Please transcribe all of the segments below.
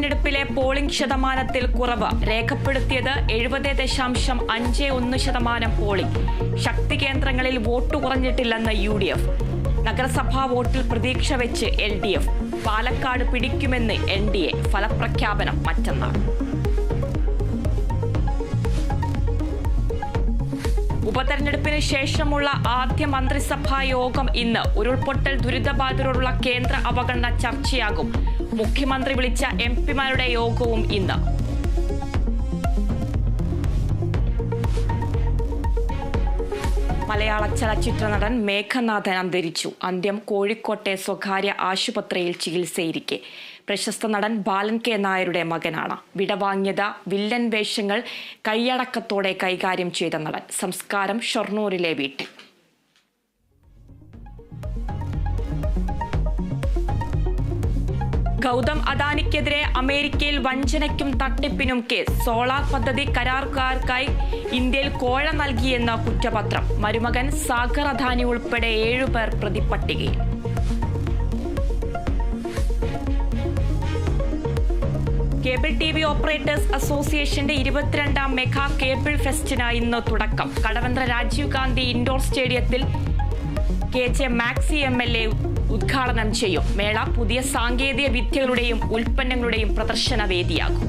ഉപതെരഞ്ഞെടുപ്പിലെ polling ശതമാനത്തിൽ കുറവ് രേഖപ്പെടുത്തിയത് 70.51% പോളിംഗ്. ശക്തി കേന്ദ്രങ്ങളിൽ വോട്ട് കുറഞ്ഞിട്ടില്ലെന്ന് UDF. നഗരസഭാ വോട്ടിൽ പ്രതീക്ഷ വെച്ച് LDF. പാലക്കാട് പിടിക്കുമെന്ന് NDA. ഫലപ്രഖ്യാപനം മറ്റന്നാൾ. ഉപതെരഞ്ഞെടുപ്പിന് ശേഷമുള്ള ആദ്യ മന്ത്രിസഭാ യോഗം ഇന്ന്. ഉരുൾപൊട്ടൽ ദുരിതബാധിതരോടുള്ള കേന്ദ്ര അവഗണന ചർച്ചയാകും. മുഖ്യമന്ത്രി വിളിച്ച MP-മാരുടെ യോഗവും ഇന്ന്. മലയാള ചലച്ചിത്ര നടൻ മേഘനാഥൻ അന്തരിച്ചു. അന്ത്യം കോഴിക്കോട്ടെ സ്വകാര്യ ആശുപത്രിയിൽ ചികിത്സയിരിക്കെ. പ്രശസ്ത നടൻ ബാലൻ K. നായരുടെ മകനാണ്. വിടവാങ്ങിയത് വില്ലൻ വേഷങ്ങൾ കൈയടക്കത്തോടെ കൈകാര്യം ചെയ്ത നടൻ. സംസ്കാരം ഷൊർണൂരിലെ വീട്ടിൽ. ഗൗതം അദാനിക്കെതിരെ അമേരിക്കയിൽ വഞ്ചനയ്ക്കും തട്ടിപ്പിനും കേസ്. സോളാർ പദ്ധതി കരാറുകാർക്കായി ഇന്ത്യയിൽ കോഴ നൽകിയെന്ന കുറ്റപത്രം. മരുമകൻ സാഗർ അദാനി ഉൾപ്പെടെ 7 പേർ പ്രതിപ്പട്ടികയിൽ. കേബിൾ TV ഓപ്പറേറ്റേഴ്സ് അസോസിയേഷന്റെ 22ാം മെഗാ കേബിൾ ഫെസ്റ്റിന് ഇന്ന് തുടക്കം. കടവന്ത്ര രാജീവ് ഗാന്ധി ഇൻഡോർ സ്റ്റേഡിയത്തിൽ KJ മാക്സി MLA ഉദ്ഘാടനം ചെയ്യും. മേള പുതിയ സാങ്കേതിക വിദ്യകളുടെയും ഉൽപ്പന്നങ്ങളുടെയും പ്രദർശന വേദിയാകും.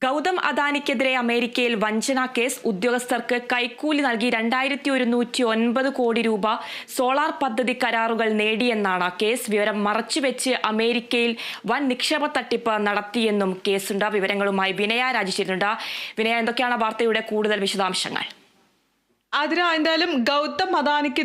ഗൗതം അദാനിക്കെതിരെ അമേരിക്കയിൽ വഞ്ചനാ കേസ്. ഉദ്യോഗസ്ഥർക്ക് കൈക്കൂലി നൽകി 2109 കോടി രൂപ സോളാർ പദ്ധതി കരാറുകൾ നേടിയെന്നാണ് കേസ്. വിവരം മറച്ചുവെച്ച് അമേരിക്കയിൽ വൻ നിക്ഷേപ തട്ടിപ്പ് നടത്തിയെന്നും കേസുണ്ട്. വിവരങ്ങളുമായി വിനയ രാജിച്ചിട്ടുണ്ട്. വിനയ, എന്തൊക്കെയാണ് വാർത്തയുടെ കൂടുതൽ വിശദാംശങ്ങൾ? അതിന് എന്തായാലും ഗൗതം അദാനിക്ക്